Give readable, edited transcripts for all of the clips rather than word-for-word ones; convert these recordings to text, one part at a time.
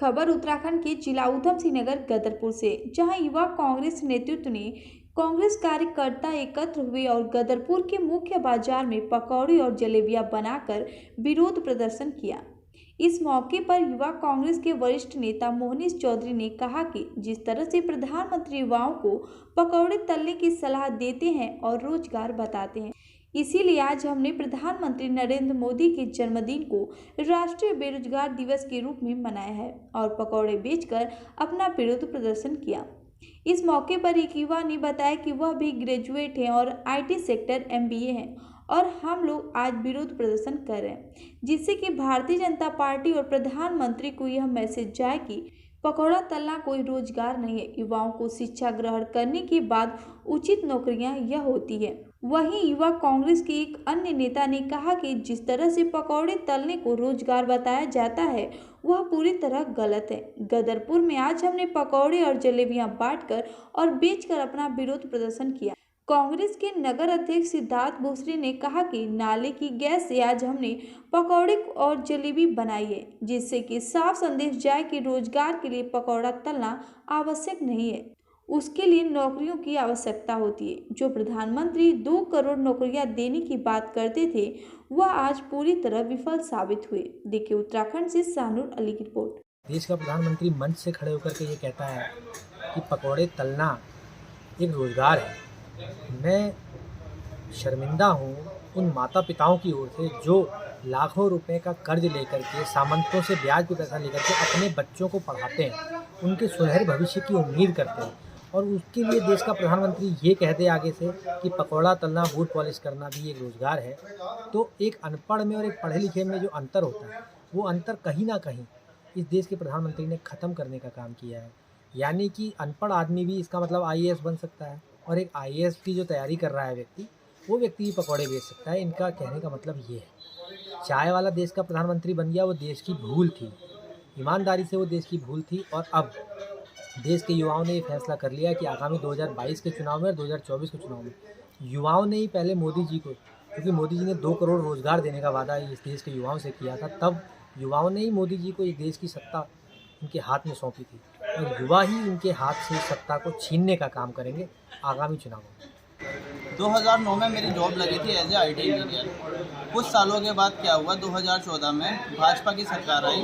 खबर उत्तराखंड के जिला ऊधम सिंह नगर गदरपुर से, जहां युवा कांग्रेस नेतृत्व ने कांग्रेस कार्यकर्ता एकत्र हुए और गदरपुर के मुख्य बाजार में पकौड़ी और जलेबियां बनाकर विरोध प्रदर्शन किया। इस मौके पर युवा कांग्रेस के वरिष्ठ नेता मोहनीश चौधरी ने कहा कि जिस तरह से प्रधानमंत्री युवाओं को पकौड़े तलने की सलाह देते हैं और रोजगार बताते हैं, इसीलिए आज हमने प्रधानमंत्री नरेंद्र मोदी के जन्मदिन को राष्ट्रीय बेरोजगार दिवस के रूप में मनाया है और पकौड़े बेचकर अपना विरोध प्रदर्शन किया। इस मौके पर एक युवा ने बताया कि वह भी ग्रेजुएट हैं और आईटी सेक्टर एमबीए हैं और हम लोग आज विरोध प्रदर्शन कर रहे हैं, जिससे कि भारतीय जनता पार्टी और प्रधानमंत्री को यह मैसेज जाए कि पकौड़ा तलना कोई रोजगार नहीं है। युवाओं को शिक्षा ग्रहण करने के बाद उचित नौकरियां यह होती है। वहीं युवा कांग्रेस के एक अन्य नेता ने कहा कि जिस तरह से पकौड़े तलने को रोजगार बताया जाता है वह पूरी तरह गलत है। गदरपुर में आज हमने पकौड़े और जलेबियां बांटकर और बेचकर अपना विरोध प्रदर्शन किया। कांग्रेस के नगर अध्यक्ष सिद्धार्थ भोसले ने कहा कि नाले की गैस से आज हमने पकौड़े और जलेबी बनाई है, जिससे कि साफ संदेश जाए कि रोजगार के लिए पकौड़ा तलना आवश्यक नहीं है, उसके लिए नौकरियों की आवश्यकता होती है। जो प्रधानमंत्री 2 करोड़ नौकरियां देने की बात करते थे वह आज पूरी तरह विफल साबित हुए। देखिए उत्तराखंड से शाहनूर अली की रिपोर्ट। देश का प्रधानमंत्री मंच से खड़े होकर के ये कहता है कि पकौड़े तलना एक रोजगार है। मैं शर्मिंदा हूँ उन माता पिताओं की ओर से जो लाखों रुपए का कर्ज लेकर के सामंतों से ब्याज पर पैसा लेकर के अपने बच्चों को पढ़ाते हैं, उनके सुनहरे भविष्य की उम्मीद करते हैं और उसके लिए देश का प्रधानमंत्री ये कह दे आगे से कि पकौड़ा तलना, बूट पॉलिश करना भी एक रोज़गार है। तो एक अनपढ़ में और एक पढ़े लिखे में जो अंतर होता है वो अंतर कहीं ना कहीं इस देश के प्रधानमंत्री ने ख़त्म करने का काम किया है। यानी कि अनपढ़ आदमी भी इसका मतलब आईएएस बन सकता है और एक आईएएस की जो तैयारी कर रहा है व्यक्ति, वो व्यक्ति भी पकौड़े बेच सकता है। इनका कहने का मतलब ये है। चाय वाला देश का प्रधानमंत्री बन गया, वो देश की भूल थी, ईमानदारी से वो देश की भूल थी। और अब देश के युवाओं ने ये फैसला कर लिया कि आगामी 2022 के चुनाव में और 2024 के चुनाव में युवाओं ने ही पहले मोदी जी को, क्योंकि मोदी जी ने 2 करोड़ रोज़गार देने का वादा इस देश के युवाओं से किया था, तब युवाओं ने ही मोदी जी को इस देश की सत्ता उनके हाथ में सौंपी थी और युवा ही उनके हाथ से सत्ता को छीनने का काम करेंगे आगामी चुनावों में। 2009 में मेरी जॉब लगी थी एज ए IT इंजीनियर। कुछ सालों के बाद क्या हुआ, 2014 में भाजपा की सरकार आई,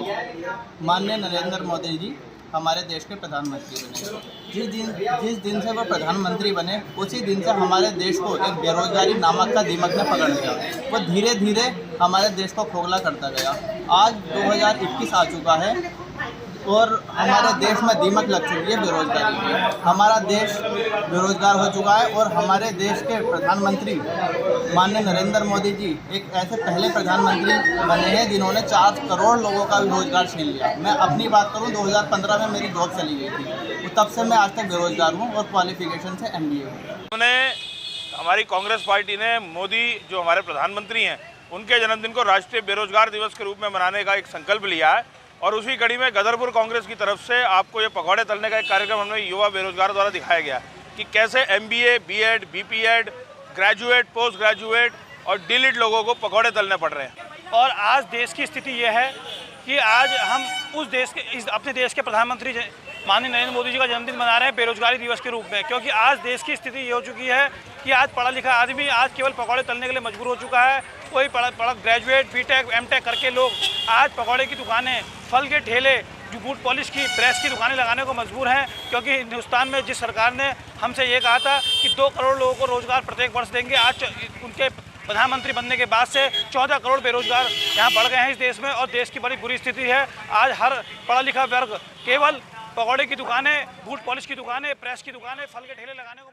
माननीय नरेंद्र मोदी जी हमारे देश के प्रधानमंत्री बने। जिस दिन से वो प्रधानमंत्री बने उसी दिन से हमारे देश को एक बेरोजगारी नामक का दीमक ने पकड़ लिया। वो धीरे धीरे हमारे देश को खोखला करता गया। आज 2021 आ चुका है और हमारे देश में दीमक लग चुकी है बेरोजगारी की। हमारा देश बेरोजगार हो चुका है और हमारे देश के प्रधानमंत्री माननीय नरेंद्र मोदी जी एक ऐसे पहले प्रधानमंत्री बने हैं जिन्होंने 4 करोड़ लोगों का भी रोजगार छीन लिया। मैं अपनी बात करूं, 2015 में मेरी जॉब चली गई थी, तो तब से मैं आज तक बेरोजगार हूं और क्वालिफिकेशन से MBA हूँ। हमारी कांग्रेस पार्टी ने मोदी जो हमारे प्रधानमंत्री हैं उनके जन्मदिन को राष्ट्रीय बेरोजगार दिवस के रूप में मनाने का एक संकल्प लिया है और उसी कड़ी में गदरपुर कांग्रेस की तरफ से आपको ये पकौड़े तलने का एक कार्यक्रम हमें युवा बेरोजगार द्वारा दिखाया गया कि कैसे MBA, BEd, BPEd, graduate, post graduate और डिलीट लोगों को पकौड़े तलने पड़ रहे हैं। और आज देश की स्थिति ये है कि आज हम अपने देश के प्रधानमंत्री माननीय नरेंद्र मोदी जी का जन्मदिन मना रहे हैं बेरोजगारी दिवस के रूप में, क्योंकि आज देश की स्थिति ये हो चुकी है कि आज पढ़ा लिखा आदमी आज केवल पकौड़े तलने के लिए मजबूर हो चुका है। कोई पढ़ा ग्रेजुएट, BTech, MTech करके लोग आज पकौड़े की दुकानें, फल के ठेले, जो बूट पॉलिश की, प्रेस की दुकानें लगाने को मजबूर हैं, क्योंकि हिंदुस्तान में जिस सरकार ने हमसे ये कहा था कि 2 करोड़ लोगों को रोज़गार प्रत्येक वर्ष देंगे, आज उनके प्रधानमंत्री बनने के बाद से 14 करोड़ बेरोजगार यहाँ बढ़ गए हैं इस देश में और देश की बड़ी बुरी स्थिति है। आज हर पढ़ा लिखा वर्ग केवल पकौड़े की दुकानें, बूट पॉलिश की दुकानें, प्रेस की दुकानें, फल के ठेले लगाने को